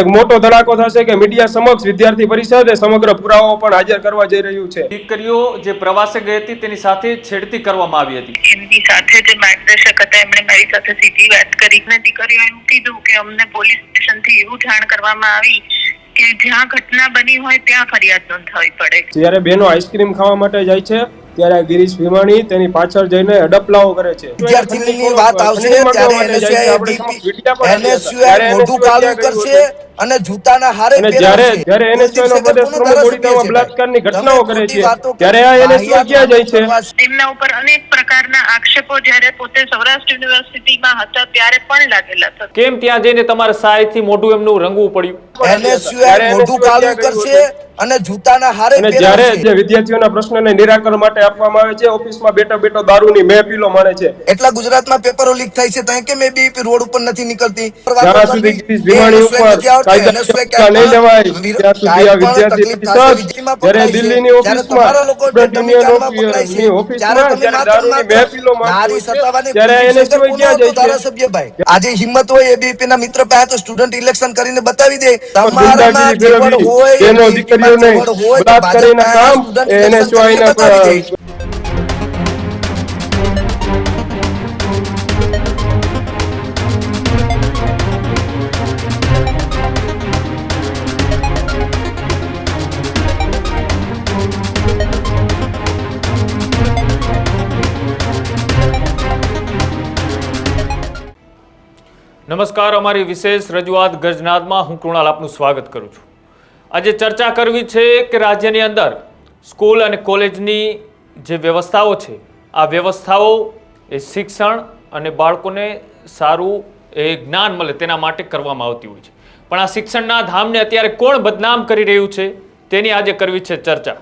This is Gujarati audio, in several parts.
એક મોટો ધડાકો થશે કે મીડિયા સમક્ષ વિદ્યાર્થી પરિષદ સમગ્ર પુરાવાઓ પણ હાજર કરવા જઈ રહ્યું છે। દીકરીઓ જે પ્રવાસે ગઈ હતી તેની સાથે છેડતી કરવામાં આવી હતી। એમની સાથે જે માર્ગદર્શક હતા એમણે મારી સાથે સીધી વાત કરી અને દીકરીઓ એમ કીધું કે અમને પોલીસ સ્ટેશનથી એવું જાણ કરવામાં આવી કે જ્યાં ઘટના બની હોય ત્યાં ફરિયાદ નોંધાવી પડે। જ્યારે બહેનો આઈસ્ક્રીમ ખાવા માટે જાય છે ત્યારે ગિરીશ ભીમાણી તેની પાછળ જઈને અડપલાઓ કરે છે। વિદ્યાર્થીની વાત આવશે ત્યારે એનએસયુઆઈ મોઢું કાળું કરશે અને જૂતાના હારે જ્યારે એનએસયુઆઈ નો પ્રદેશ મોડીતામાં બલાત્કારની ઘટનાઓ કરે છે ત્યારે આ એનએસયુઆઈ ક્યાં જાય છે? તેમના ઉપર અનેક પ્રકારના આક્ષેપો જ્યારે પોતે સૌરાષ્ટ્ર યુનિવર્સિટીમાં હતા ત્યારે પણ લાગેલા હતા। કેમ ત્યાં જઈને તમારે સહાયથી મોઢું એમનું રંગવું પડ્યું? એનએસયુઆઈ મોઢું કાળું કરશે અને જૂતાના હારે જ્યારે જે વિદ્યાર્થીઓના પ્રશ્નને નિરાકરણ માટે આપવામાં આવે છે ઓફિસમાં બેઠો બેઠો દારૂની મહેફિલો માણે છે। એટલા ગુજરાતમાં પેપરો લીક થાય છે તો કે એબીવીપી રોડ ઉપર નથી નીકળતી। જ્યાં સુધી ગિરીશ ભીમાણી ઉપર કાયદા નહીં લેવાય ત્યાં સુધી આ વિદ્યાર્થી પરિષદ જ્યારે દિલ્હીની ઓફિસમાં સ્ટુડન્ટ યુનિયનની ઓફિસમાં જ્યારે દારૂની મહેફિલો માણતી હોય છે ત્યારે એનએસયુઆઈ ક્યાં જાય છે? ધારાસભ્યભાઈ આજે હિંમત હોય એબીવીપી ના મિત્ર પાસે તો સ્ટુડન્ટ ઇલેક્શન કરીને બતાવી દે ગુંડાગીરી ફેરવવી તેનો દીકરીઓને બળાત્કારીના કામ એનએસયુઆઈના નમસ્કાર, અમારી વિશેષ રજૂઆત ગર્જનાદમાં હું કૃણાલ આપનું સ્વાગત કરું છું। આજે ચર્ચા કરવી છે કે રાજ્યની અંદર સ્કૂલ અને કોલેજની જે વ્યવસ્થાઓ છે આ વ્યવસ્થાઓ એ શિક્ષણ અને બાળકોને સારું જ્ઞાન મળે તેના માટે કરવામાં આવતી હોય છે, પણ આ શિક્ષણના ધામને અત્યારે કોણ બદનામ કરી રહ્યું છે તેની આજે કરવી છે ચર્ચા।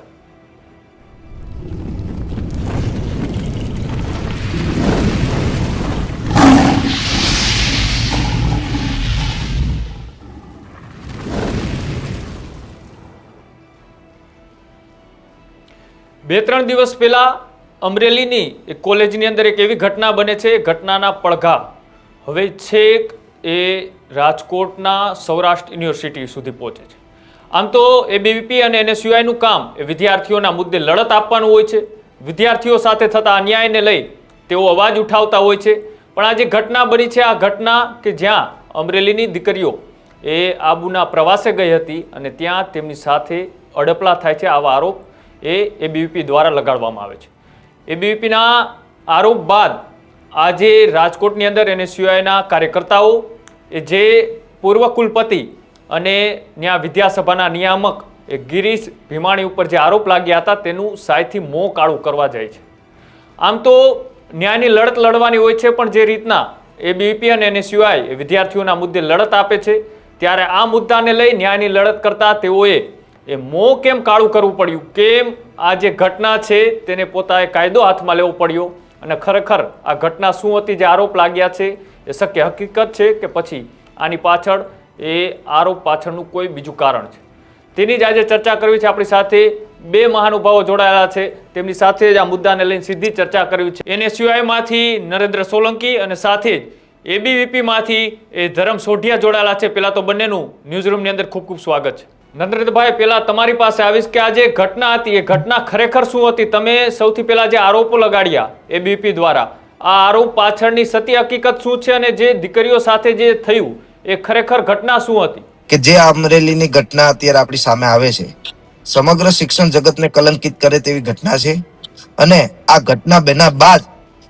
બે ત્રણ દિવસ પહેલા અમરેલીની એક કોલેજની અંદર એક એવી ઘટના બને છે, ઘટનાના પડઘા હવે છેક એ રાજકોટના સૌરાષ્ટ્ર યુનિવર્સિટી સુધી પહોંચે છે। આમ તો એબીવીપી અને એનએસયુઆઈનું કામ એ વિદ્યાર્થીઓના મુદ્દે લડત આપવાનું હોય છે, વિદ્યાર્થીઓ સાથે થતા અન્યાયને લઈ તેઓ અવાજ ઉઠાવતા હોય છે, પણ આ જે ઘટના બની છે આ ઘટના કે જ્યાં અમરેલીની દીકરીઓ એ આબુના પ્રવાસે ગઈ હતી અને ત્યાં તેમની સાથે અડપલા થાય છે આવા આરોપ એ એબીવીપી દ્વારા લગાડવામાં આવે છે। એબીવીપીના આરોપ બાદ આજે રાજકોટની અંદર એનએસયુઆઈના કાર્યકર્તાઓ એ જે પૂર્વ કુલપતિ અને ત્યાં વિદ્યાસભાના નિયામક એ ગિરીશ ભીમાણી ઉપર જે આરોપ લાગ્યા હતા તેનું સાયથી મોં કાળું કરવા જાય છે। આમ તો ન્યાયની લડત લડવાની હોય છે, પણ જે રીતના એબીવીપી અને એનએસયુઆઈ એ વિદ્યાર્થીઓના મુદ્દે લડત આપે છે ત્યારે આ મુદ્દાને લઈ ન્યાયની લડત કરતા તેઓએ એ મોં કેમ કાળું કરવું પડ્યું, કેમ આ જે ઘટના છે તેને પોતાએ કાયદો હાથમાં લેવો પડ્યો અને ખરેખર આ ઘટના શું હતી, જે આરોપ લાગ્યા છે એ શક્ય હકીકત છે કે પછી આની પાછળ એ આરોપ પાછળનું કોઈ બીજું કારણ છે, તેની જ આજે ચર્ચા કરવી છે। આપણી સાથે બે મહાનુભાવો જોડાયેલા છે, તેમની સાથે જ આ મુદ્દાને લઈને સીધી ચર્ચા કરવી છે। એનએસયુઆઈમાંથી નરેન્દ્ર સોલંકી અને સાથે જ એબીવીપીમાંથી એ ધરમ સોઢિયા જોડાયેલા છે। પહેલા તો બંનેનું ન્યૂઝરૂમની અંદર ખૂબ ખૂબ સ્વાગત છે। નરેન્દ્રભાઈ, પહેલા તમારી પાસે આવીશ કે આ જે ઘટના હતી એ ઘટના ખરેખર શું હતી? તમે સૌથી પહેલા જે આરોપો લગાડ્યા એબીવીપી દ્વારા, આ આરોપ પાછળની સત્ય હકીકત શું છે અને જે દીકરીઓ સાથે જે થયું એ ખરેખર ઘટના શું હતી? કે જે અમરેલીની ઘટના અત્યારે આપણી સામે આવે છે સમગ્ર શિક્ષણ જગતને કલંકિત કરે તેવી ઘટના છે અને આ ઘટના બન્યા બાદ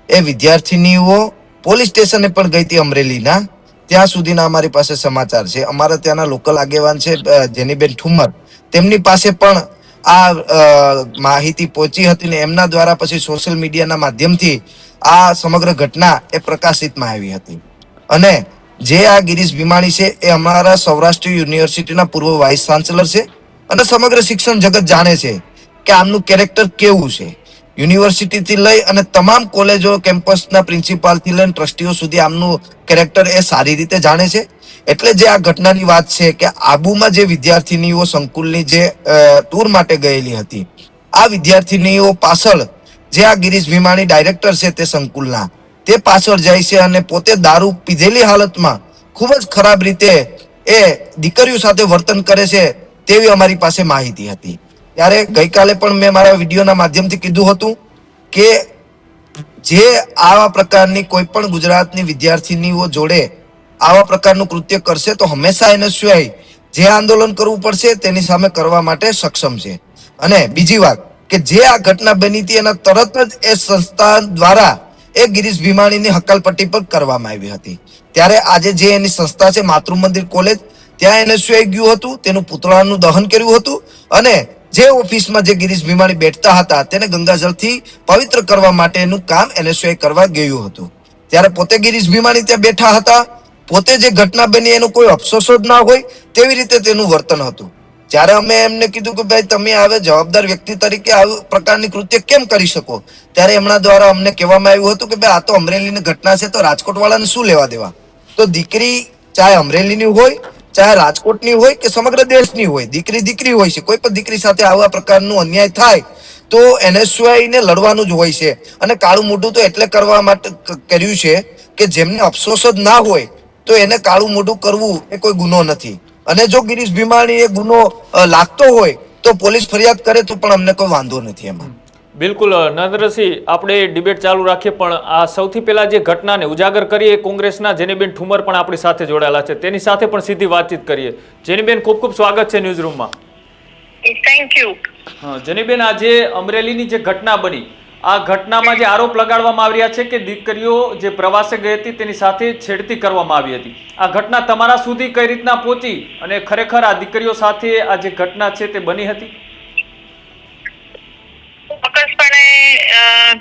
એ વિદ્યાર્થીનીઓ પોલીસ સ્ટેશને પણ ગઈ હતી અમરેલીના। ત્યાં સુધીના અમારી પાસે સમાચાર છે, અમારા ત્યાંના લોકલ આગેવાન છે જેનીબેન ઠુમર, તેમની પાસે પણ આ માહિતી પહોંચી હતી ને એમના દ્વારા પછી સોશિયલ મીડિયાના માધ્યમથી આ સમગ્ર ઘટના એ પ્રકાશિતમાં આવી હતી। અને જે આ ગિરીશ ભીમાણી છે એ અમારા સૌરાષ્ટ્ર યુનિવર્સિટીના પૂર્વ વાઇસ ચાન્સેલર છે અને સમગ્ર શિક્ષણ જગત જાણે છે કે આમનું કેરેક્ટર કેવું છે। યુનિવર્સિટીથી લઈ અને તમામ કોલેજો કેમ્પસના પ્રિન્સિપાલથી લઈને ટ્રસ્ટીઓ સુધી આમનું કેરેક્ટર એ સારી રીતે જાણે છે। એટલે જે આ ઘટનાની વાત છે કે આબુમાં જે વિદ્યાર્થીનીઓ સંકુલની જે ટૂર માટે ગયેલી હતી, આ વિદ્યાર્થીનીઓ પાછળ જે આ ગિરીશ ભીમાણી ડાયરેક્ટર છે તે સંકુલના, તે પાછળ જાય છે અને પોતે દારૂ પીધેલી હાલતમાં ખૂબ જ ખરાબ રીતે એ દીકરીઓ સાથે વર્તન કરે છે તેવી અમારી પાસે માહિતી હતી. ત્યારે ગઈકાલે પણ મેં મારા વિડીયોના માધ્યમથી કીધું હતું કે જે આવા પ્રકારની કોઈ પણ ગુજરાતની વિદ્યાર્થીનીઓ જોડે આવા પ્રકારનું કૃત્ય કરશે તો હંમેશા NSUI જે આંદોલન કરવું પડશે તેની સામે કરવા માટે સક્ષમ છે. અને બીજી વાત કે જે આ ઘટના બની હતી એના તરત જ એ સંસ્થા દ્વારા એ ગિરીશ ભીમાણીની હકાલપટ્ટી પર કરવામાં આવી હતી. ત્યારે આજે જે એની સંસ્થા છે માતૃ મંદિર કોલેજ, ત્યાં NSUI ગયું હતું, તેનું પુતળાનું દહન કર્યું હતું અને જે ઓફિસમાં જે ગિરીશ ભીમાણી બેઠતા હતા તેને ગંગાજળથી પવિત્ર કરવા માટેનું કામ NSUI કરવા ગયું હતું. ત્યારે પોતે ગિરીશ ભીમાણી ત્યાં બેઠા હતા, પોતે જે ઘટના બની એનો કોઈ અફસોસ જ ના હોય તેવી રીતે તેનું વર્તન હતું. જ્યારે અમે એમને કીધું કે ભાઈ તમે હવે જવાબદાર વ્યક્તિ તરીકે આ પ્રકારની કૃત્ય કેમ કરી શકો, ત્યારે એમના દ્વારા અમને કહેવામાં આવ્યું હતું કે ભાઈ આ તો અમરેલીની ઘટના છે તો રાજકોટ વાળાને શું લેવા દેવા. તો દીકરી ચાહે અમરેલીની હોય, ચાહે રાજકોટની હોય કે સમગ્ર દેશની હોય, દીકરી દીકરી હોય છે. કોઈ પણ દીકરી સાથે આવા પ્રકારનું અન્યાય થાય તો NSUI ને લડવાનું જ હોય છે. અને કાળું મોઢું તો એટલે કરવા માટે કર્યું છે કે જેમને અફસોસ જ ના હોય તો એને કાળું મોઢું કરવું એ કોઈ ગુનો નથી. અને જો ગિરીશ ભીમાણી એ ગુનો લાગતો હોય તો પોલીસ ફરિયાદ કરે તો પણ અમને કોઈ વાંધો નથી એમાં. બિલકુલ નરેન્દ્રસિંહ, આપણે ડિબેટ ચાલુ રાખીએ પણ આ સૌથી પહેલા જે ઘટનાને ઉજાગર કરીએ કોંગ્રેસના જેનીબેન ઠુમર પણ આપણી સાથે જોડાયેલા છે, તેની સાથે પણ સીધી વાતચીત કરીએ. જેનીબેન, ખૂબ ખૂબ સ્વાગત છે ન્યૂઝ રૂમમાં. Thank you. હા જેનીબેન, આજે અમરેલીની જે ઘટના બની, આ ઘટનામાં જે આરોપ લગાડવામાં આવી રહ્યા છે કે દીકરીઓ જે પ્રવાસે ગઈ હતી તેની સાથે છેડતી કરવામાં આવી હતી, આ ઘટના તમારા સુધી કઈ રીતના પહોંચી અને ખરેખર આ દીકરીઓ સાથે આ જે ઘટના છે તે બની હતી? ચોક્કસપણે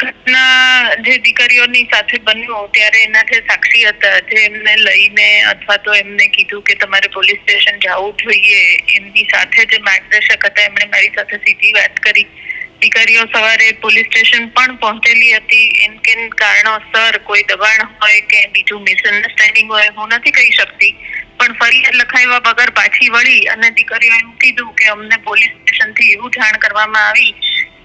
ઘટના જે દીકરીઓની સાથે બન્યું ત્યારે એના જે સાક્ષી હતા, જે એમને લઈને અથવા તો એમને કીધું કે તમારે પોલીસ સ્ટેશન જવું જોઈએ, એમની સાથે જે માર્ગદર્શક હતા એમણે મારી સાથે સીધી વાત કરી. દીકરીઓ સવારે પોલીસ સ્ટેશન પણ પહોંચેલી હતી. એમ કે કારણોસર કોઈ દબાણ હોય કે બીજું મિસઅન્ડરસ્ટેન્ડિંગ હોય હું નથી કહી શકતી, પણ ફરિયાદ લખાવ્યા વગર પાછી વળી અને દીકરીઓ એમ કીધું કે અમને પોલીસ સ્ટેશનથી એવું જાણ કરવામાં આવી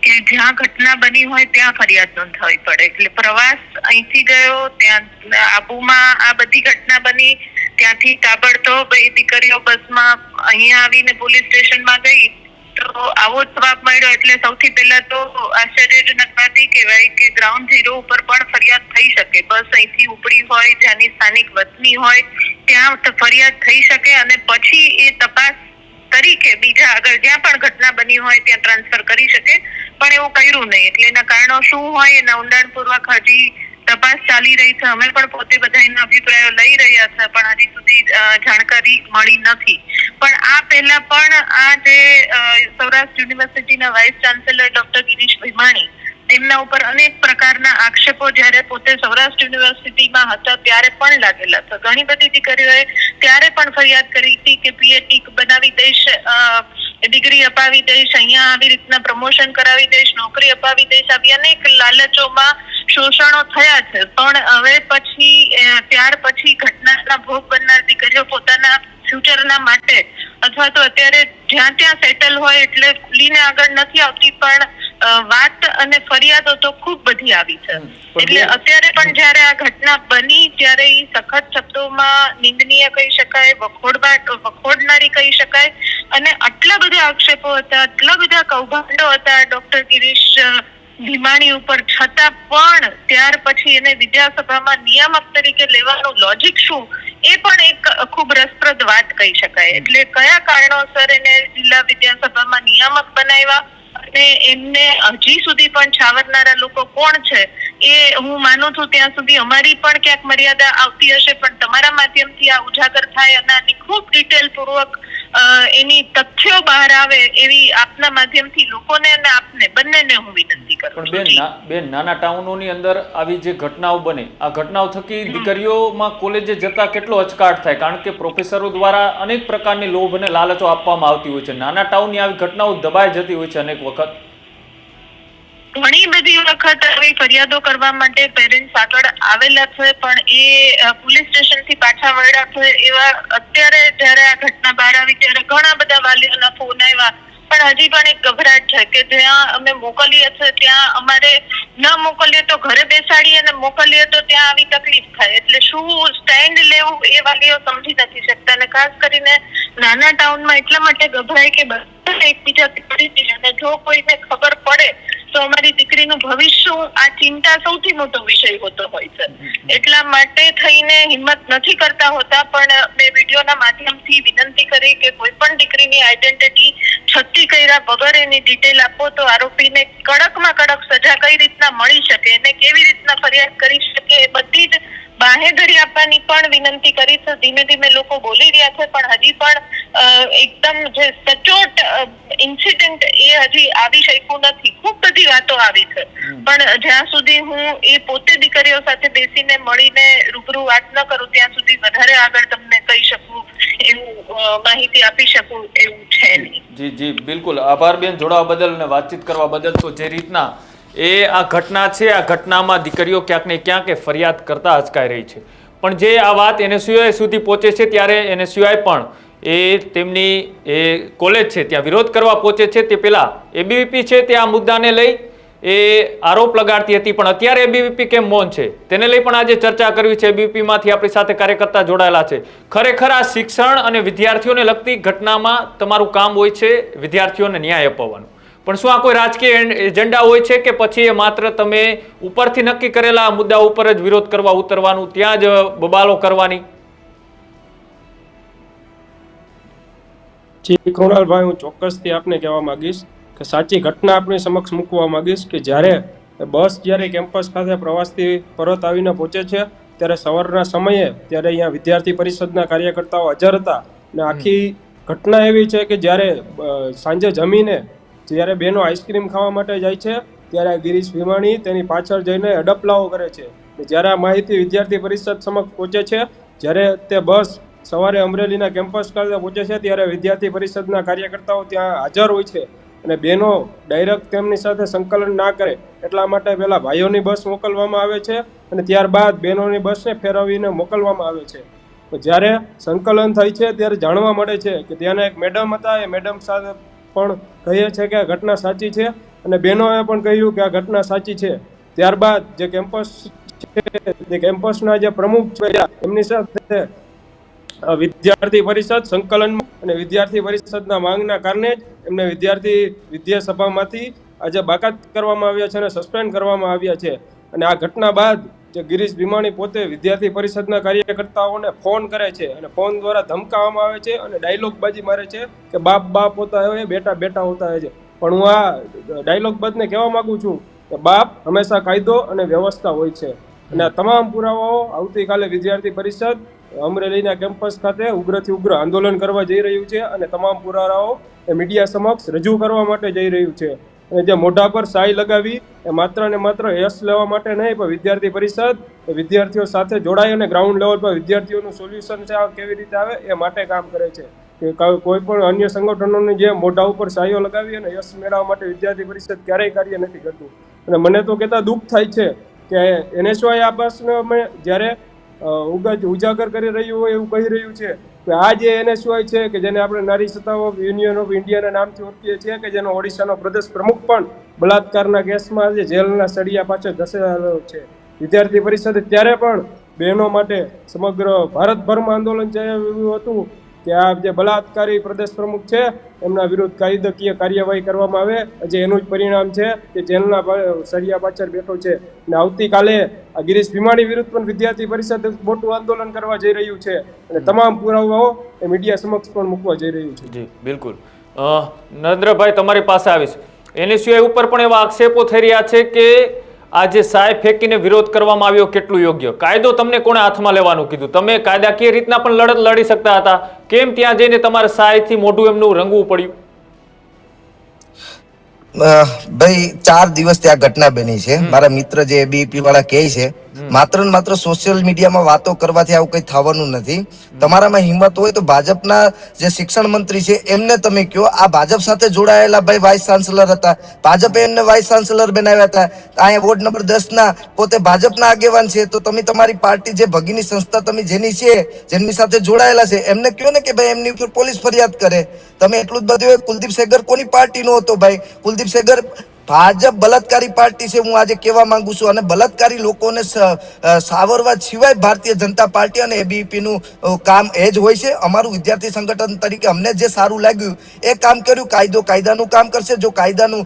કે જ્યાં ઘટના બની હોય ત્યાં ફરિયાદ નોંધાવી પડે. એટલે પ્રવાસ અહીંથી ગયો, ત્યાં આબુમાં આ બધી ઘટના બની, ત્યાંથી તાબડતોબ એ દીકરીઓ બસમાં અહીંયા આવીને પોલીસ સ્ટેશનમાં ગઈ તો આવો જવાબ મળ્યો. એટલે સૌથી પહેલા તો આશ્ચર્યજનક વાત એ કહેવાય કે ગ્રાઉન્ડ ઝીરો ઉપર પણ ફરિયાદ થઈ શકે. બસ અહીંથી ઉપડી હોય, જ્યાંની સ્થાનિક વતની હોય ત્યાં ફરિયાદ થઈ શકે અને પછી એ તપાસ તરીકે બીજા આગળ જ્યાં પણ ઘટના બની હોય ત્યાં ટ્રાન્સફર કરી શકે, પણ એવું કર્યું નહીં. એટલે એના કારણો શું હોય એના ઊંડાણપૂર્વક હજી તપાસ ચાલી રહી છે. અમે પણ પોતે બધા એના અભિપ્રાયો લઈ રહ્યા છે, પણ હજી સુધી જાણકારી મળી નથી. પણ આ પહેલા પણ આ જે સૌરાષ્ટ્ર યુનિવર્સિટીના vice chancellor doctor Girish Bhimani, તેમના ઉપર અનેક પ્રકારના આક્ષેપો જ્યારે પોતે સૌરાષ્ટ્ર યુનિવર્સિટીમાં હતા ત્યારે પણ લાગેલા હતા. ઘણી બધી દીકરીઓએ ત્યારે પણ ફરિયાદ કરી હતી કે PhD બનાવી દઈશ, ડિગ્રી અપાવી દઈશ, અહીંયા આવી રીતના પ્રમોશન કરાવી દઈશ, નોકરી અપાવી દઈશ, આવી અનેક લાલચોમાં શોષણો થયા છે. પણ હવે પછી ત્યાર પછી ઘટનાના ભોગ બનનાર દીકરીઓ પોતાના ફ્યુચરના માટે અથવા તો અત્યારે જ્યાં ત્યાં સેટલ હોય એટલે ખુલીને આગળ નથી આવતી, પણ વાત અને ફરિયાદો તો ખૂબ બધી આવી છે. એટલે અત્યારે પણ જયારે આ ઘટના બની ત્યારે એ સખત શબ્દોમાં નિંદનીય કહી શકાય, વખોડનારી કહી શકાય અને આટલા બધા આક્ષેપો હતા, આટલા બધા કૌભાંડો હતા ડોક્ટર ગિરીશ ભીમાણી ઉપર, છતાં પણ ત્યાર પછી એને વિધાનસભામાં નિયામક તરીકે લેવાનું લોજિક શું એ પણ એક ખૂબ રસપ્રદ વાત કહી શકાય. એટલે કયા કારણોસર એને જિલ્લા વિધાનસભામાં નિયામક બનાવ્યા અને એમને હજી સુધી પણ છાવરનારા લોકો કોણ છે એ હું માનું છું ત્યાં સુધી અમારી પણ ક્યાંક મર્યાદા આવતી હશે, પણ તમારા માધ્યમથી આ ઉજાગર થાય અને આની ખૂબ ડિટેલ પૂર્વક એની તથ્યો બહાર આવે એવી આપના માધ્યમથી લોકોને અને આપને બંનેને હું વિનંતી કરું છું. પણ બેન નાના ટાઉનોની અંદર આવી જે ઘટનાઓ બને, આ ઘટનાઓ થકી દીકરીઓમાં કોલેજે જતા કેટલો અચકાટ થાય, કારણ કે પ્રોફેસરો દ્વારા અનેક પ્રકારની લોભ અને લાલચો આપવામાં આવતી હોય છે. નાના ટાઉનની આવી ઘટનાઓ દબાઈ જતી હોય છે અનેક વખત. ઘણી બધી વખત આવી ફરિયાદો કરવા માટે પેરેન્ટ્સ આગળ આવેલા છે, પણ એ પોલીસ સ્ટેશન થી પાછા વળ્યા છે. એવા અત્યારે જયારે આ ઘટના બહાર આવી ત્યારે ઘણા બધા વાલીઓના ફોન આવ્યા, પણ પણ હજી પણ એક ગભરાટ છે કે જ્યાં અમે મોકલીએ છીએ ત્યાં અમારે ન મોકલીએ તો ઘરે બેસાડીએ અને મોકલીએ તો ત્યાં આવી તકલીફ થાય. એટલે શું સ્ટેન્ડ લેવું એ વાલીઓ સમજી નથી શકતા અને ખાસ કરીને નાના ટાઉનમાં એટલા માટે ગભરાય કે બધા એકબીજાથી પરિચિત અને જો કોઈને ખબર પડે તો અમારી દીકરીનું ભવિષ્ય આ ચિંતા સૌથી મોટો વિષય હોતો હોય છે. એટલા માટે થઈને હિંમત નથી કરતા હોતા. પણ મેં વિડીયોના માધ્યમથી વિનંતી કરી કે કોઈ પણ દીકરીની આઈડેન્ટિટી છતી કર્યા વગર એની ડિટેલ આપો તો આરોપીને કડકમાં કડક સજા કઈ રીતના મળી શકે અને કેવી રીતના ફરિયાદ કરી શકે એ બધી જ બાહેધરી આપવાની પણ વિનંતી કરી છે. ધીમે ધીમે લોકો બોલી રહ્યા છે પણ હજી પણ એકદમ જે સચોટ ઇન્સિડન્ટ એ હજી આવી શક્યું નથી. ખૂબ બધી વાતો આવી છે પણ જ્યાં સુધી હું એ પોતે દીકરીઓ સાથે બેસીને મળીને રૂબરૂ વાત ન કરું ત્યાં સુધી વધારે આગળ તમને કહી શકું એવું માહિતી આપી શકું એવું છે નહીં. જી જી બિલકુલ આભાર બેન જોડાવા બદલ અને વાતચીત કરવા બદલ. તો જે રીતના આ ઘટના છે આ ઘટનામાં દીકરીઓ ક્યાંક ને ક્યાંક ફરિયાદ કરતા અચકાઈ રહી છે પણ જે આ વાત NSUI સુધી પહોંચે છે ત્યારે NSUI પણ તેમની કોલેજ છે ત્યાં વિરોધ કરવા પહોંચે છે. તે પહેલા ABVP છે તે આ મુદ્દાને લઈ આરોપ લગાડતી હતી પણ અત્યારે ABVP કેમ મૌન છે તેને લઈ પણ આજે ચર્ચા કરવી છે. ABVP માંથી આપણી સાથે કાર્યકર્તા જોડાયેલા છે. ખરેખર આ શિક્ષણ અને વિદ્યાર્થીઓને લગતી ઘટનામાં તમારું કામ હોય છે વિદ્યાર્થીઓને ન્યાય અપાવવાનું પણ શું આ કોઈ રાજકીય એજન્ડા હોય છે કે પછી એ માત્ર તમે ઉપરથી નક્કી કરેલા મુદ્દા ઉપર જ વિરોધ કરવા ઉતરવાનું ત્યાં જ બબાલો કરવાની? જી કૃણાલભાઈ, હું ચોક્કસથી આપને કહેવા માંગીશ કે સાચી ઘટના આપણી સમક્ષ મૂકવા માંગીશ કે જ્યારે કેમ્પસ ખાતે પ્રવાસથી પરત આવીને પહોંચે છે ત્યારે સવારના સમયે ત્યારે અહીંયા વિદ્યાર્થી પરિષદના કાર્યકર્તાઓ હાજર હતા અને આખી ઘટના એવી છે કે જ્યારે સાંજે જમીને જ્યારે બહેનો આઈસ્ક્રીમ ખાવા માટે જાય છે ત્યારે ગિરીશ ભીમાણી તેની પાછળ જઈને અડપલાઓ કરે છે. જ્યારે આ માહિતી વિદ્યાર્થી પરિષદ સમક્ષ પહોંચે છે, જ્યારે તે બસ સવારે અમરેલીના કેમ્પસ ખાતે પહોંચે છે ત્યારે વિદ્યાર્થી પરિષદના કાર્યકર્તાઓ ત્યાં હાજર હોય છે અને બહેનો ડાયરેક્ટ તેમની સાથે સંકલન ના કરે એટલા માટે પહેલાં ભાઈઓની બસ મોકલવામાં આવે છે અને ત્યારબાદ બહેનોની બસને ફેરવીને મોકલવામાં આવે છે. જ્યારે સંકલન થાય છે ત્યારે જાણવા મળે છે કે ત્યાંના એક મેડમ હતા, એ મેડમ સાથે પણ કહે છે કે આ ઘટના સાચી છે અને બહેનોએ પણ કહ્યું કે આ ઘટના સાચી છે. ત્યારબાદ જે કેમ્પસ છે તે કેમ્પસના જે પ્રમુખ છે એમની સાથે વિદ્યાર્થી પરિષદ સંકલનમાં અને વિદ્યાર્થી પરિષદના માંગના કારણે જ એમને વિદ્યા સભામાંથી આજે બાકાત કરવામાં આવ્યા છે અને સસ્પેન્ડ કરવામાં આવ્યા છે. અને આ ઘટના બાદ જે ગિરીશ ભીમાણી પોતે વિદ્યાર્થી પરિષદના કાર્યકર્તાઓને ફોન કરે છે અને ફોન દ્વારા ધમકાવવામાં આવે છે અને ડાયલોગબાજી મારે છે કે બાપ બાપ હોતા હોય, બેટા બેટા હોતા હોય છે. પણ હું આ ડાયલોગબાજને કહેવા માંગુ છું કે બાપ હંમેશા કાયદો અને વ્યવસ્થા હોય છે અને આ તમામ પુરાવાઓ આવતીકાલે વિદ્યાર્થી પરિષદ અમરેલીના કેમ્પસ ખાતે ઉગ્રથી ઉગ્ર આંદોલન કરવા જઈ રહ્યું છે અને તમામ પુરાવાઓ એ મીડિયા સમક્ષ રજૂ કરવા માટે જઈ રહ્યું છે. અને જે મોઢા પર શાઈ લગાવી એ માત્ર ને માત્ર યશ લેવા માટે નહીં, પણ વિદ્યાર્થી પરિષદ વિદ્યાર્થીઓ સાથે જોડાય અને ગ્રાઉન્ડ લેવલ પર વિદ્યાર્થીઓનું સોલ્યુશન છે કેવી રીતે આવે એ માટે કામ કરે છે. કે કોઈ પણ અન્ય સંગઠનોની જે મોઢા ઉપર શાઈઓ લગાવી અને યશ મેળવવા માટે વિદ્યાર્થી પરિષદ ક્યારેય કાર્ય નથી કરતું. અને મને તો કહેતા દુઃખ થાય છે કે NSUI આ બસને અમે જ્યારે ઉજાગર કરી રહ્યું હોય એવું કહી રહ્યું છે કે આ જે NSUI છે કે જેને આપણે નારી સત્તાઓ યુનિયન ઓફ ઇન્ડિયાના નામથી ઓળખીએ છીએ કે જેનો ઓડિશાનો પ્રદેશ પ્રમુખ પણ બળાત્કારના કેસમાં જે જેલના સળિયા પાછળ ધસેલો છે. વિદ્યાર્થી પરિષદે ત્યારે પણ બહેનો માટે સમગ્ર ભારતભરમાં આંદોલન ચલાવ્યું હતું કે આ જે બળાત્કારી પ્રદેશ પ્રમુખ છે એમના વિરુદ્ધ કાયદાકીય કાર્યવાહી કરવામાં આવે. જે એનું જ પરિણામ છે કે જેલના સળિયા પાછળ બેઠો છે. અને આવતીકાલે આ ગિરીશ ભીમાણી વિરુદ્ધ પણ વિદ્યાર્થી પરિષદ મોટું આંદોલન કરવા જઈ રહ્યું છે અને તમામ પુરાવાઓ એ મીડિયા સમક્ષ પણ મૂકવા જઈ રહ્યું છે. જી બિલકુલ. નરેન્દ્રભાઈ તમારી પાસે આવીશ. NSUI ઉપર પણ એવા આક્ષેપો થઈ રહ્યા છે કે આ જે સાય ફેંકીને વિરોધ કરવામાં આવ્યો કેટલું યોગ્ય? કાયદો તમને કોણે હાથમાં લેવાનું કીધું? તમે કાયદાકીય રીતના પણ લડત લડી શકતા હતા, કેમ ત્યાં જઈને તમારે સાયથી મોઢું એમનું રંગવું પડ્યું? ભાઈ 4 દિવસ ત્યાં ઘટના બની છે. મારા મિત્ર જે ABVP વાળા કહે છે માત્ર ને માત્ર સોશિયલ મીડિયામાં વાતો કરવાથી આવું કઈ થવાનું નથી. તમારામાં હિંમત હોય તો ભાજપના જે શિક્ષણ મંત્રી છે એમને તમે કહો. આ ભાજપ સાથે જોડાયેલા ભાઈ વાઇસ ચાન્સલર હતા, ભાજપે એમને વાઇસ ચાન્સલર બનાવ્યા હતા. અહીંયા વોર્ડ નંબર 10 ના પોતે ભાજપના આગેવાન છે. તો તમે તમારી પાર્ટી જે ભગીની સંસ્થા તમે જેની છે, જેમની સાથે જોડાયેલા છે, એમને કહો ને કે ભાઈ એમની ઉપર પોલીસ ફરિયાદ કરે. તમે એટલું જ બધું. કુલદીપ સેગર કોની પાર્ટી નો હતો ભાઈ? કુલદીપ સેગર ભાજપ બલાત્કારી પાર્ટી છે, હું આજે કહેવા માંગુ છું. અને બલાત્કારી લોકોને સાવરવા સિવાય ભારતીય જનતા પાર્ટી અને એબીવીપી નું કામ એ જ હોય છે. અમારું વિદ્યાર્થી સંગઠન તરીકે અમને જે સારું લાગ્યું એ કામ કર્યું. કાયદાનું કામ કરશે. જો કાયદાનું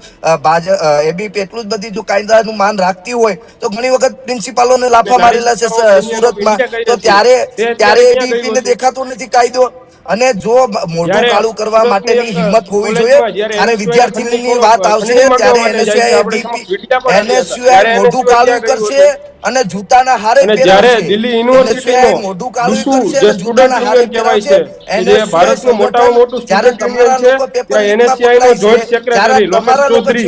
એબીવીપી એટલું જ બધી જો કાયદાનું માન રાખતી હોય તો ઘણી વખત પ્રિન્સિપાલોને લાફા મારેલા છે સુરતમાં. તો ત્યારે એબીવીપી ને દેખાતો નથી કાયદો. અને જો મોઢું કાળું કરવા માટેની હિંમત હોવી જોઈએ. અને વિદ્યાર્થીની વાત આવશે ત્યારે એનએસયુઆઈ મોઢું કાળું કરશે અને જૂતાના હારે જ્યારે દિલ્હી યુનિવર્સિટીનો મોઢું કાળું DUSU કરશે જે અને જૂતાના સ્ટુડન્ટ હારે યુનિયન કહેવાય પહેરાવશે. છે, જે ભારતનું મોટામાં મોટું સ્ટુડન્ટ યુનિયન છે, ત્યાં NSCI નો જોઈન્ટ સેક્રેટરી લોકેશ ચૌધરી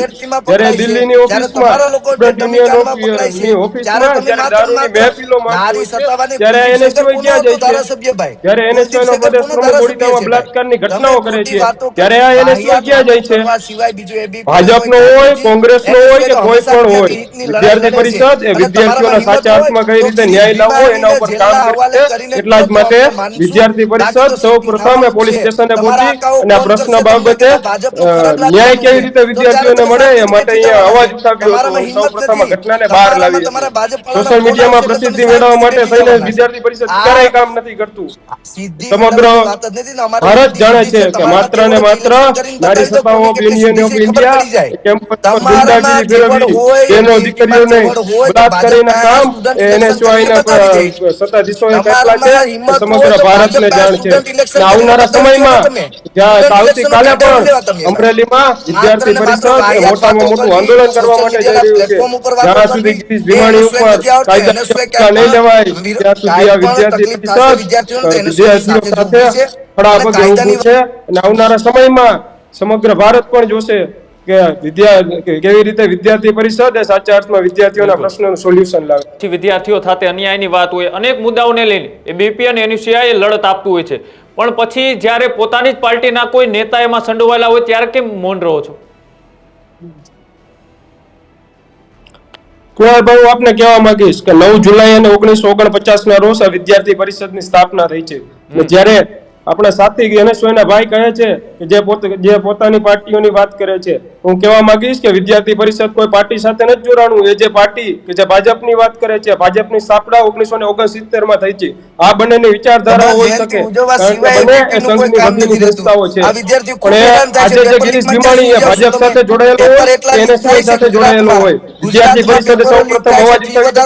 જ્યારે દિલ્હીની ઓફિસમાં સ્ટુડન્ટ યુનિયનની ઓફિસમાં જ્યારે દારૂની મહેફિલો માંગતી હોય છે, ત્યારે NSCI ક્યાં જાય છે? જ્યારે NSCI નો પ્રદેશ પ્રમુખ ઓડિશામાં બલાત્કારની ઘટનાઓ કરે છે, ત્યારે આ NSCI ક્યાં જાય છે? ભાજપનો હોય, કોંગ્રેસનો હોય કે કોઈ પણ હોય, વિદ્યાર્થી પરિષદ એ વિદ્યાર્થીઓના સાચા અર્થમાં કઈ રીતે ન્યાય લાવવો એના ઉપર કામ કરે છે. એટલા જ માટે વિદ્યાર્થી પરિષદ સૌ પ્રથમ પોલીસ સ્ટેશને પહોંચી અને આ પ્રશ્ન બાબતે ન્યાય કેવી રીતે વિદ્યાર્થીઓને મળે એ માટે અહીંયા અવાજ ઉઠાવ્યો હતો. સૌ પ્રથમ આ ઘટનાને બહાર લાવી હતી. સોશિયલ મીડિયામાં પ્રસિદ્ધિ મેળવવા માટે થઈને વિદ્યાર્થી પરિષદ ક્યારેય કામ નથી કરતું. સમગ્ર ભારત જાણે છે કે માત્ર ને માત્ર નારી સત્તા of union of India campus પર ગુંડાગીરી ફેરવવી, બેનો દીકરીઓને બળાત્કારીના કામ NSCI ના સત્તાધીશોએ કેટલા છે સમગ્ર ભારતને જાણ છે. આવનારા સમયમાં જ્યાં આવતીકાલે પણ અમરેલીમાં વિદ્યાર્થી પરિષદ મોટામાં મોટું આંદોલન કરવા માટે જઈ રહ્યું છે. જ્યાં સુધી ગિરીશ ભીમાણી ઉપર કાયદા નહીં લેવાય ત્યાં સુધી આ વિદ્યાર્થી પરિષદ વિદ્યાર્થીઓ સાથે ખડા પગે ઊભું છે. અને આવનારા સમયમાં સમગ્ર ભારત પણ જોશે કે કેવી રીતે વિદ્યાર્થી પરિષદ એ સાચા અર્થમાં વિદ્યાર્થીઓના પ્રશ્નોનું સોલ્યુશન લાવે. વિદ્યાર્થીઓ સાથે અન્યાયની વાત હોય, અનેક મુદ્દાઓને લઈને એબીવીપી અને NSCI લડત આપતું હોય છે, પણ પછી જ્યારે પોતાની જ પાર્ટીના કોઈ નેતા એમાં સંડોવાયેલા હોય ત્યારે કેમ મૌન રહો છો? કુણાલભાઈ, હું આપને કહેવા માંગીશ કે 9 જુલાઈ અને 1949 ના રોજ આ વિદ્યાર્થી પરિષદની સ્થાપના થઈ છે. જ્યારે આપણા સાથી NSCI ના ભાઈ કહે છે કે જે પોતાની પાર્ટીઓની વાત કરે છે, હું કહેવા માંગીશ કે વિદ્યાર્થી પરિષદ કોઈ પાર્ટી સાથે નથી જોડાણું. એ જે પાર્ટી કે જે ભાજપની વાત કરે છે, ભાજપની સ્થાપના 1969 માં થઈ છે. આ બંનેની વિચારધારાઓ હોઈ શકે કારણ કે બંને એ સંઘની વતીની સંસ્થાઓ છે. પણ આજે જે ગિરીશ ભીમાણી એ ભાજપ સાથે જોડાયેલો હોય કે NSCI સાથે જોડાયેલો હોય, વિદ્યાર્થી પરિષદે સૌપ્રથમ અવાજ ઉઠાવ્યો હતો.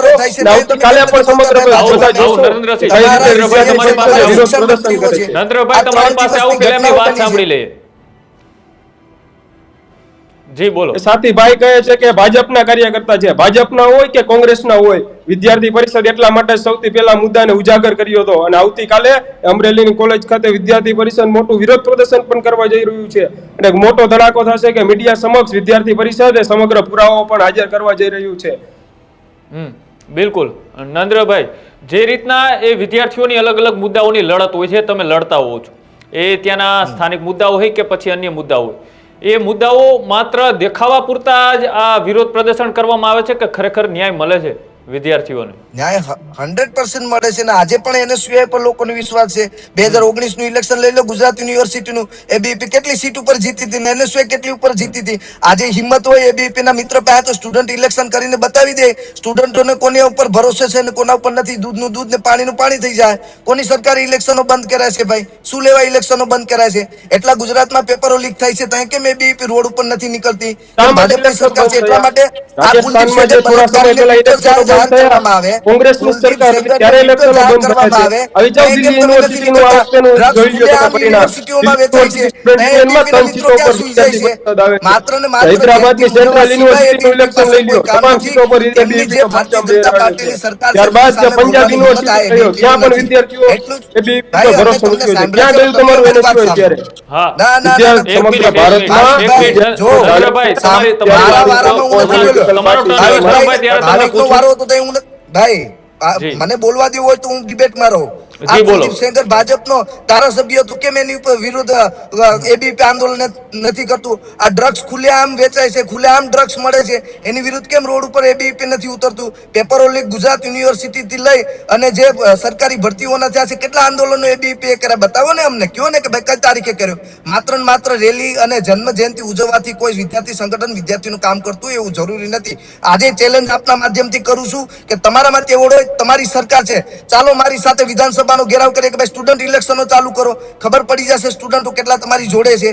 આવતીકાલે પણ સમગ્ર બધા જોશો કઈ રીતે વિદ્યાર્થી પરિષદે વિરોધ પ્રદર્શન કરે છે. નરેન્દ્રભાઈ, તમારી પાસે આવું પેલા એમની વાત સાંભળી લઈએ. જી બોલો. સાથી ભાઈ કહે છે કે ભાજપના કાર્યકર્તા છે, ભાજપના હોય કે કોંગ્રેસના હોય, વિદ્યાર્થી પરિષદ એટલા માટે સૌથી પહેલા મુદ્દાને ઉજાગર કર્યો હતો. અને આવતીકાલે અમરેલીની કોલેજ ખાતે વિદ્યાર્થી પરિષદ મોટું વિરોધ પ્રદર્શન પણ કરવા જઈ રહ્યું છે. અને મોટો ધડાકો થશે કે મીડિયા સમક્ષ વિદ્યાર્થી પરિષદ એ સમગ્ર પુરાવાઓ પણ હાજર કરવા જઈ રહ્યું છે. બિલકુલ. નરેન્દ્રભાઈ, જે રીતના એ વિદ્યાર્થીઓની અલગ અલગ મુદ્દાઓની લડત હોય છે, તમે લડતા હોવ છો, એ ત્યાંના સ્થાનિક મુદ્દાઓ હોય કે પછી અન્ય મુદ્દાઓ હોય, એ મુદ્દાઓ માત્ર દેખાવા પૂરતા જ આ વિરોધ પ્રદર્શન કરવામાં આવે છે કે ખરેખર ન્યાય મળે છે વિદ્યાર્થીઓને? ન્યાય 100% મળે છે ને આજે પણ NSCI પર લોકોનો વિશ્વાસ છે. 2019 નું ઇલેક્શન લઈ લો, ગુજરાત યુનિવર્સિટીનું એબીવીપી કેટલી સીટ ઉપર જીતી હતી ને NSCI કેટલી ઉપર જીતી હતી. આજે હિંમત હોય એબીવીપી ના મિત્ર પાસે તો સ્ટુડન્ટ ઇલેક્શન કરીને બતાવી દે સ્ટુડન્ટોને કોની ઉપર ભરોસે છે ને કોના ઉપર નથી. દૂધનું દૂધ ને પાણીનું પાણી થઈ જાય. કોની સરકારી ઇલેક્શનો બંધ કરાય છે ભાઈ? શું લેવા ઇલેક્શનો બંધ કરાય છે? એટલા ગુજરાતમાં પેપરો લીક થાય છે ત્યાં કેમ એબીવીપી રોડ ઉપર નથી નીકળતી? ભાજપની સરકાર છે એટલા માટે આ રાજસ્થાનમાં જે થોડા સમય પહેલા ઇલેક્શનો કોંગ્રેસની સરકાર હતી ત્યારે ઇલેક્શનો બંધ થયા છે. હવે જાવ દિલ્હી યુનિવર્સિટીનું આ વખતેનું જોઈ લ્યો તમે પરિણામ. યુનિવર્સિટીમાં 3 સીટો પર વિદ્યાર્થી પરિષદ આવે છે. હૈદરાબાદની સેન્ટ્રલ યુનિવર્સિટીનું ઇલેક્શન લઈ લ્યો, તમામ સીટો પર એબીવીપીનો પરચમ લહેરાયો છે. ત્યારબાદ જે પંજાબ યુનિવર્સિટી થયો ત્યાં પણ વિદ્યાર્થીઓ એબીવીપીનો ભરોસો મૂક્યો છે. ક્યાં ગયું તમારું NSCI ત્યારે? સમગ્ર ભારતમાં ભાઈ જી. મને બોલવા દેવું હોય તો હું ડિબેટમાં રહું. આ જી, બોલો. કુલદીપ સેંગર ભાજપનો ધારાસભ્ય હતો, કેમ એની ઉપર વિરુદ્ધ એબીપી આંદોલન નથી કરતું? આ ડ્રગ્સ ખુલ્લેઆમ વેચાય છે, ખુલ્લેઆમ ડ્રગ્સ મળે છે, એની વિરુદ્ધ કેમ રોડ ઉપર એબીપી નથી ઉતરતું? પેપરો લીક ગુજરાત યુનિવર્સિટી થી લઈ અને જે સરકારી ભરતીઓના થયા છે, કેટલા આંદોલનો એબીપી કર્યા? બતાવો ને અમને, કયો ને કે ભાઈ કઈ તારીખે કર્યો. માત્ર ને માત્ર રેલી અને જન્મ જયંતિ ઉજવવાથી કોઈ વિદ્યાર્થી સંગઠન વિદ્યાર્થીનું કામ કરતું એવું જરૂરી નથી. આજે ચેલેન્જ આપના માધ્યમથી કરું છું કે તમારામાંથી એવોર્ડ હોય, તમારી સરકાર છે, ચાલો મારી સાથે વિધાનસભાનો ઘેરાવ કરીએ કે ભાઈ સ્ટુડન્ટ ઇલેક્શનો ચાલુ કરો. ખબર પડી જશે સ્ટુડન્ટો કેટલા તમારી જોડે છે.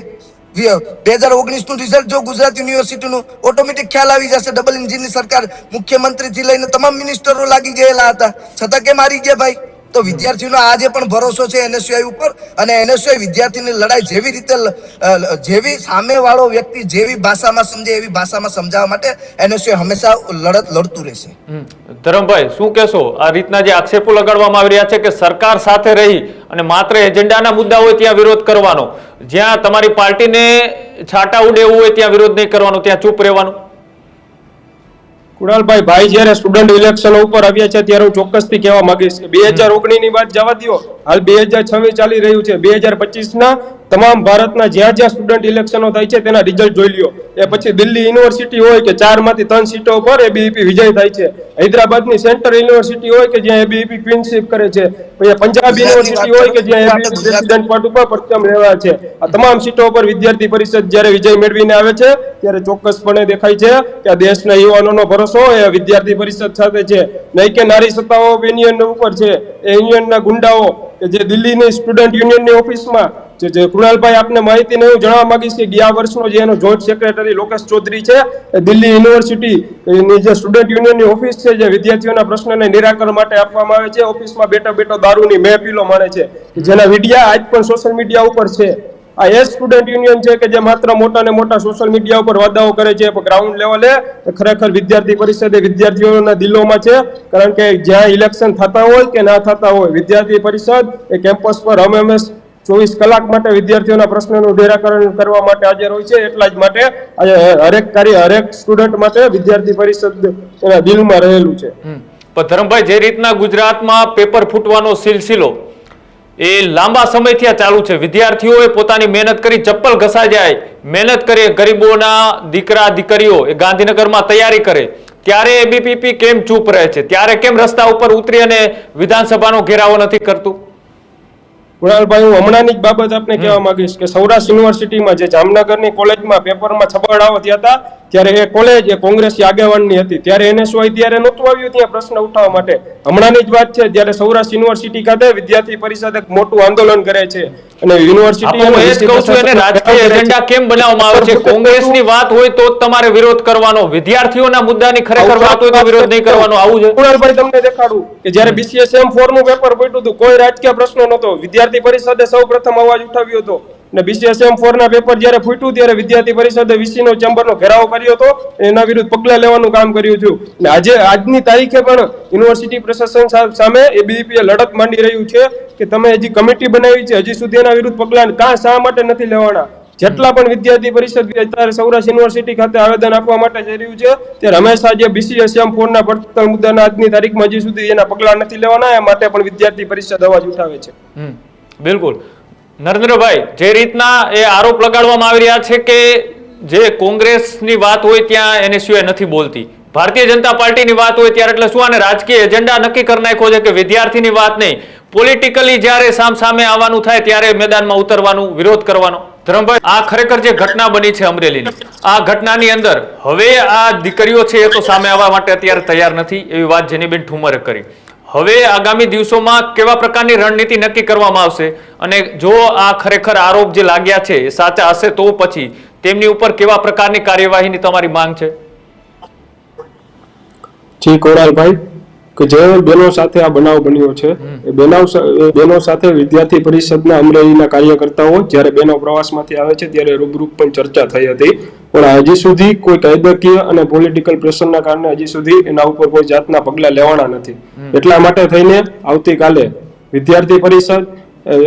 2019 નું રિઝલ્ટ જો ગુજરાત યુનિવર્સિટીનું, ઓટોમેટિક ખ્યાલ આવી જશે. ડબલ એન્જિનની સરકાર, મુખ્યમંત્રી થી લઈને તમામ મિનિસ્ટરો લાગી ગયેલા હતા, છતાં કેમ હારી ગયા ભાઈ? તો વિદ્યાર્થીઓનો આજે પણ ભરોસો છે એનએસયુઆઈ ઉપર, અને એનએસયુઆઈ વિદ્યાર્થીની લડાઈ જેવી રીતે જેવી સામેવાળો વ્યક્તિ જેવી ભાષામાં સમજે એવી ભાષામાં સમજાવવા માટે એનએસયુઆઈ હંમેશા લડત લડતું રહેશે. ધરમભાઈ, શું કહેશો? આ રીતના જે આક્ષેપો લગાડવામાં આવી રહ્યા છે કે સરકાર સાથે રહી અને માત્ર એજન્ડાના મુદ્દા હોય ત્યાં વિરોધ કરવાનો, જ્યાં તમારી પાર્ટીને છાંટા ઉડે એવું હોય ત્યાં વિરોધ નહીં કરવાનો, ત્યાં ચૂપ રહેવાનું. કુણાલભાઈ, ભાઈ જયારે સ્ટુડન્ટ ઇલેક્શનો ઉપર આવ્યા છે ત્યારે હું ચોક્કસથી કહેવા માંગીશ કે 2019 ની વાત જવા દો, હાલ 2026 ચાલી રહ્યું છે. 2025 ના તમામ ભારતના જ્યાં જ્યાં સ્ટુડન્ટ ઇલેક્શનો થાય છે તેના રિઝલ્ટ જોઈ લ્યો. એ પછી દિલ્હી યુનિવર્સિટી હોય કે 4 માંથી 3 સીટો પર એબીવીપી વિજય થાય છે. હૈદરાબાદની સેન્ટ્રલ યુનિવર્સિટી હોય કે જ્યાં એબીવીપી ક્વીનશીપ કરે છે. પછી પંજાબ યુનિવર્સિટી હોય કે જ્યાં એબીવીપી પ્રેસિડેન્ટ પદ ઉપર પ્રથમ રહેવા છે. આ તમામ સીટો પર વિદ્યાર્થી પરિષદ જ્યારે વિજય મેળવીને આવે છે ત્યારે ચોક્કસપણે દેખાય છે કે આ દેશના યુવાનોનો ભરોસો એ વિદ્યાર્થી પરિષદ સાથે છે, નહીં કે નારી સત્તાઓ યુનિયન ઉપર છે. એ યુનિયનના ગુંડાઓ કે જે દિલ્હીની સ્ટુડન્ટ યુનિયનની ઓફિસમાં જે કૃણાલભાઈ આપને માહિતીને હું જણાવવા માંગીશ કે ગયા વર્ષનો જે એનો જોઈન્ટ સેક્રેટરી લોકેશ ચૌધરી છે, એ દિલ્હી યુનિવર્સિટીની જે સ્ટુડન્ટ યુનિયનની ઓફિસ છે, જે વિદ્યાર્થીઓના પ્રશ્નને નિરાકરણ માટે આપવામાં આવે છે, ઓફિસમાં બેઠો બેઠો દારૂની મહેફિલો માણે છે, જેના વિડીયા આજ પણ સોશિયલ મીડિયા ઉપર છે. આ એ સ્ટુડન્ટ યુનિયન છે કે જે માત્ર મોટા ને મોટા સોશિયલ મીડિયા ઉપર વાદાઓ કરે છે, પણ ગ્રાઉન્ડ લેવલે ખરેખર વિદ્યાર્થી પરિષદ એ વિદ્યાર્થીઓના દિલોમાં છે. કારણ કે જ્યાં ઇલેક્શન થતા હોય કે ના થતા હોય, વિદ્યાર્થી પરિષદ એ કેમ્પસ પર હમેશ 24 કલાક માટે વિદ્યાર્થીઓના પ્રશ્નનું નિરાકરણ કરવા માટે હાજર હોય છે. એટલા જ માટે આજે હરેક સ્ટુડન્ટ માટે વિદ્યાર્થી પરિષદ એના દિલમાં રહેલું છે. પણ ધરમભાઈ, જે રીતના ગુજરાતમાં પેપર ફૂટવાનો સિલસિલો એ લાંબા સમયથી આ ચાલુ છે, વિદ્યાર્થીઓએ પોતાની મહેનત કરી, ચપ્પલ ઘસા જાય, મહેનત કરે, ગરીબોના દીકરા દીકરીઓ એ ગાંધીનગરમાં તૈયારી કરે, ત્યારે એબીવીપી કેમ ચૂપ રહે છે? ત્યારે કેમ રસ્તા ઉપર ઉતરી અને વિધાનસભાનો ઘેરાવો નથી કરતું? કુણાલભાઈ, હું હમણાંની જ બાબત આપને કહેવા માંગીશ કે સૌરાષ્ટ્ર યુનિવર્સિટીમાં જે જામનગરની કોલેજમાં પેપરમાં છબરડાઓ થયા હતા ત્યારે એ કોલેજ એ કોંગ્રેસી આગેવાનની હતી. ત્યારે એનએસયુઆઈ ત્યારે નહોતું આવ્યું ત્યાં પ્રશ્ન ઉઠાવવા માટે. હમણાંની જ વાત છે, ત્યારે સૌરાષ્ટ્ર યુનિવર્સિટી ખાતે વિદ્યાર્થી પરિષદ એક મોટું આંદોલન કરે છે અને યુનિવર્સિટી રાજકીય એજન્ડા કેમ બનાવવામાં આવે છે? કોંગ્રેસની વાત હોય તો તમારે વિરોધ કરવાનો, વિદ્યાર્થીઓના મુદ્દાની ખરેખર વાત હોય તો વિરોધ નહીં કરવાનો, આવું છે. કુણાલભાઈ, તમને દેખાડું કે જ્યારે BCS M4 નું પેપર પડ્યું હતું, કોઈ રાજકીય પ્રશ્ન નહોતો, વિદ્યાર્થી પરિષદે સૌપ્રથમ અવાજ ઉઠાવ્યો હતો. અને BCS M4 ના પેપર જ્યારે ફૂટ્યું ત્યારે વિદ્યાર્થી પરિષદે VC નો ચેમ્બરનો ઘેરાવો કર્યો હતો, એના વિરુદ્ધ પગલાં લેવાનું કામ કર્યું હતું. અને આજની તારીખે પણ યુનિવર્સિટી પ્રશાસન સામે એબીવીપી લડત માંડી રહ્યું છે કે તમે હજી કમિટી બનાવી છે, હજી સુધી એના વિરુદ્ધ પગલાં શા માટે નથી લેવાના? જેટલા પણ વિદ્યાર્થી પરિષદ અત્યારે સૌરાષ્ટ્ર યુનિવર્સિટી ખાતે આવેદન આપવા માટે જઈ રહ્યું છે, ત્યારે હંમેશા જે BCS M4 ના પડતર મુદ્દાના આજની તારીખમાં હજી સુધી એના પગલાં નથી લેવાના, એ માટે પણ વિદ્યાર્થી પરિષદ અવાજ ઉઠાવે છે. બિલકુલ. નરેન્દ્રભાઈ, જે રીતના એ આરોપ લગાડવામાં આવી રહ્યા છે કે જે કોંગ્રેસની વાત હોય ત્યાં એનએસયુઆઈ નથી બોલતી, ભારતીય જનતા પાર્ટીની વાત હોય ત્યારે, એટલે શું આને રાજકીય એજન્ડા નક્કી કરી નાખ્યો છે કે વિદ્યાર્થીની વાત નહીં, પોલિટિકલી જ્યારે સામે આવવાનું થાય ત્યારે મેદાનમાં ઉતરવાનું, વિરોધ કરવાનો? ધરમભાઈ, આ ખરેખર જે ઘટના બની છે અમરેલીની, આ ઘટનાની અંદર હવે આ દીકરીઓ છે એ તો સામે આવવા માટે અત્યારે તૈયાર નથી, એવી વાત જેનીબેન ઠુમરે કરી. હવે આગામી દિવસોમાં કેવા પ્રકારની રણનીતિ નક્કી કરવામાં આવશે, અને જો આ ખરેખર આરોપ જે લાગ્યા છે એ સાચા હશે તો પછી તેમની ઉપર કેવા પ્રકારની કાર્યવાહીની તમારી માંગ છે? જી કૌરાલભાઈ, કે જે બેનો સાથે આ બનાવ બન્યો છે, એ બેનો સાથે વિદ્યાર્થી પરિષદના અમરેલીના કાર્યકર્તાઓ જ્યારે બેનો પ્રવાસમાંથી આવે છે ત્યારે રૂબરૂ પણ ચર્ચા થઈ હતી, પણ હજી સુધી કોઈ કાયદાકીય અને પોલિટિકલ પ્રેશરના કારણે હજી સુધી એના ઉપર કોઈ જાતના પગલા લેવાના નથી. એટલા માટે થઈને આવતીકાલે વિદ્યાર્થી પરિષદ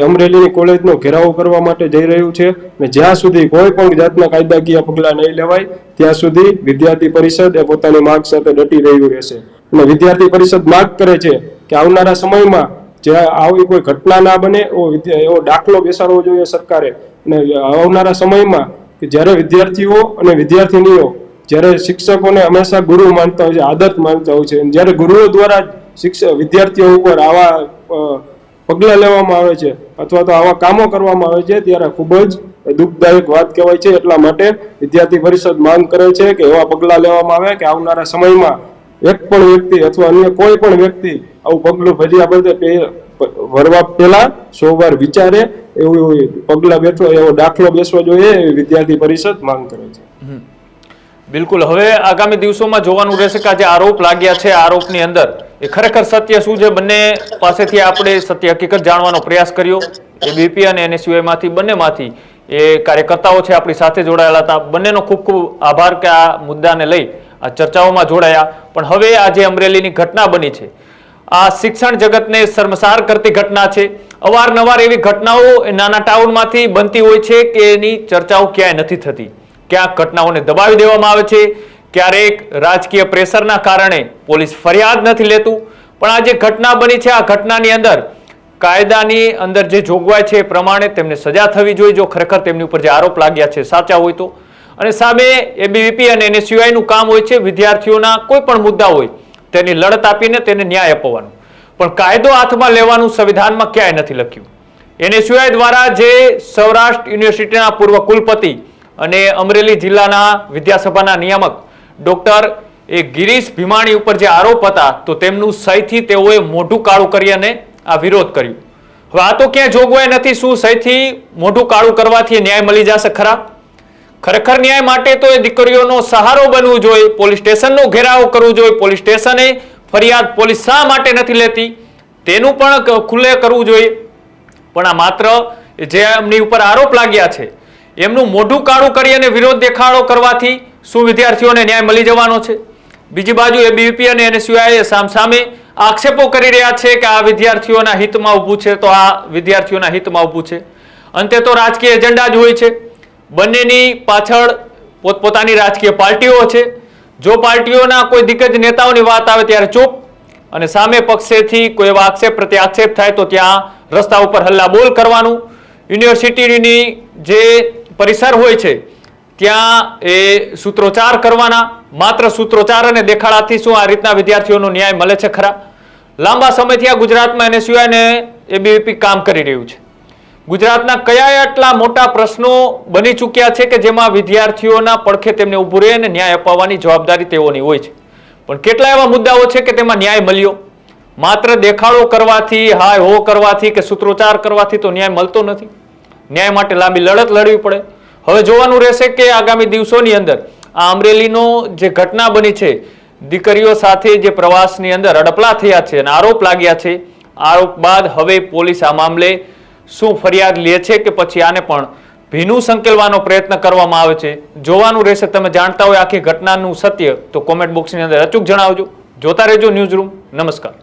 અમરેલીની કોલેજનો ઘેરાવો કરવા માટે જઈ રહ્યું છે, અને જ્યાં સુધી કોઈ પણ જાતના કાયદાકીય પગલા નહીં લેવાય ત્યાં સુધી વિદ્યાર્થી પરિષદ એ પોતાની માંગ સાથે ડટી રહ્યું રહેશે. અને વિદ્યાર્થી પરિષદ માંગ કરે છે કે આવનારા સમયમાં જે આવી કોઈ ઘટના ના બને એવો દાખલો બેસાડવો જોઈએ સરકારે. અને આવનારા સમયમાં કે જ્યારે વિદ્યાર્થીઓ અને વિદ્યાર્થીનીઓ જ્યારે શિક્ષકોને હંમેશા ગુરુ માનતા હોય છે, આદર્શ માનતા હોય છે, જ્યારે ગુરુઓ દ્વારા વિદ્યાર્થીઓ ઉપર આવા પગલાં લેવામાં આવે છે અથવા તો આવા કામો કરવામાં આવે છે ત્યારે ખૂબ જ દુઃખદાયક વાત કહેવાય છે. એટલા માટે વિદ્યાર્થી પરિષદ માંગ કરે છે કે એવા પગલાં લેવામાં આવે કે આવનારા સમયમાં એક પણ વ્યક્તિ અથવા અન્ય કોઈ પણ વ્યક્તિ આવું પગલું ભર્યા ભરવા પહેલા 100 વાર વિચારે એવું પગલાં એવો દાખલો બેસવો જોઈએ એવી વિદ્યાર્થી પરિષદ માંગ કરે છે. બિલકુલ. હવે આગામી દિવસોમાં જોવાનું રહેશે કે આ જે આરોપ લાગ્યા છે, આરોપની અંદર એ ખરેખર સત્ય શું છે. બંને પાસેથી આપણે સત્ય હકીકત જાણવાનો પ્રયાસ કર્યો. એબીવીપી અને NSUI માંથી બંનેમાંથી એ કાર્યકર્તાઓ છે આપણી સાથે જોડાયેલા હતા. બંનેનો ખૂબ ખૂબ આભાર કે આ મુદ્દાને લઈ આ ચર્ચાઓમાં જોડાયા. પણ હવે આ જે અમરેલીની ઘટના બની છે આ શિક્ષણ જગતને શર્મસાર કરતી ઘટના છે. અવારનવાર એવી ઘટનાઓ નાના ટાઉનમાંથી બનતી હોય છે કે એની ચર્ચાઓ ક્યાંય નથી થતી. ક્યાંક ઘટનાઓને દબાવી દેવામાં આવે છે, ક્યારેક રાજકીય પ્રેશરના કારણે પોલીસ ફરિયાદ નથી લેતું. પણ આ જે ઘટના બની છે આ ઘટનાની અંદર કાયદાની અંદર જે જોગવાઈ છે એ પ્રમાણે તેમને સજા થવી જોઈએ જો ખરેખર તેમની ઉપર જે આરોપ લાગ્યા છે સાચા હોય તો. અને સામે એબીવીપી અને NSUI નું કામ હોય છે વિદ્યાર્થીઓના કોઈ પણ મુદ્દા હોય તેની લડત આપીને તેને ન્યાય અપાવવાનો. પણ કાયદો હાથમાં લેવાનું સંવિધાનમાં ક્યાંય નથી લખ્યું. NSUI દ્વારા જે સૌરાષ્ટ્ર યુનિવર્સિટીના પૂર્વ કુલપતિ અને અમરેલી જિલ્લાના વિદ્યાસભાના નિયામક ડોક્ટર ગિરીશ ભીમાણી ઉપર જે આરોપ હતા તો તેમનું સહીથી તેઓએ મોઢું કાળું કરી અને આ વિરોધ કર્યો. હવે આ તો ક્યાંય જોગવાઈ નથી. શું સહીથી મોઢું કાળું કરવાથી ન્યાય મળી જશે ખરા? ખરેખર ન્યાય માટે તો એ દીકરીઓનો સહારો બનવું જોઈએ, પોલીસ સ્ટેશનનો ઘેરાવો કરવો જોઈએ, પોલીસ સ્ટેશને ફરિયાદ પોલીસ શા માટે નથી લેતી તેનું પણ ખુલ્લે કરવું જોઈએ. પણ આ માત્ર જે એમની ઉપર આરોપ લાગ્યા છે એમનું મોઢું કાળું કરી અને વિરોધ દેખાડો કરવાથી શું વિદ્યાર્થીઓને ન્યાય મળી જવાનો છે? બીજી બાજુ એબીવીપી અને NSUI સામસામે આક્ષેપો કરી રહ્યા છે કે આ વિદ્યાર્થીઓના હિતમાં ઊભું છે તો આ વિદ્યાર્થીઓના હિતમાં ઊભું છે. અંતે તો રાજકીય એજન્ડા જ હોય છે. બંનેની પાછળ પોતપોતાની રાજકીય પાર્ટીઓ છે. જો પાર્ટીઓના કોઈ દિગ્ગજ નેતાઓની વાત આવે ત્યારે ચૂપ અને સામે પક્ષેથી કોઈ એવા આક્ષેપ પ્રત્યે આક્ષેપ થાય તો ત્યાં રસ્તા ઉપર હલ્લાબોલ કરવાનું. યુનિવર્સિટીની જે પરિસર હોય છે ત્યાં એ સૂત્રોચ્ચાર કરવાના. માત્ર સૂત્રોચ્ચાર અને દેખાડાથી શું આ રીતના વિદ્યાર્થીઓનો ન્યાય મળે છે ખરા? લાંબા સમયથી આ ગુજરાતમાં NSUI અને એબીવીપી કામ કરી રહ્યું છે. ગુજરાતના કયા એટલા મોટા પ્રશ્નો બની ચૂક્યા છે કે જેમાં વિદ્યાર્થીઓના પડખે તેમને ઊભું રહે અને ન્યાય અપાવવાની જવાબદારી તેઓની હોય છે. પણ કેટલા એવા મુદ્દાઓ છે કે તેમાં ન્યાય મળ્યો? માત્ર દેખાડો કરવાથી, હાય હો કરવાથી કે સૂત્રોચ્ચાર કરવાથી તો ન્યાય મળતો નથી. ન્યાય માટે લાંબી લડત લડવી પડે. હવે જોવાનું રહેશે કે આગામી દિવસોની અંદર આ અમરેલીનો જે ઘટના બની છે, દીકરીઓ સાથે જે પ્રવાસની અંદર અડપલા થયા છે અને આરોપ લાગ્યા છે, આરોપ બાદ હવે પોલીસ આ મામલે શું ફરિયાદ લે છે કે પછી આને પણ ભીનું સંકેલવાનો પ્રયત્ન કરવામાં આવે છે જોવાનું રહેશે. તમે જાણતા હોય આખી ઘટનાનું સત્ય તો કોમેન્ટ બોક્સની અંદર અચૂક જણાવજો. જોતા રહેજો ન્યૂઝ રૂમ. નમસ્કાર.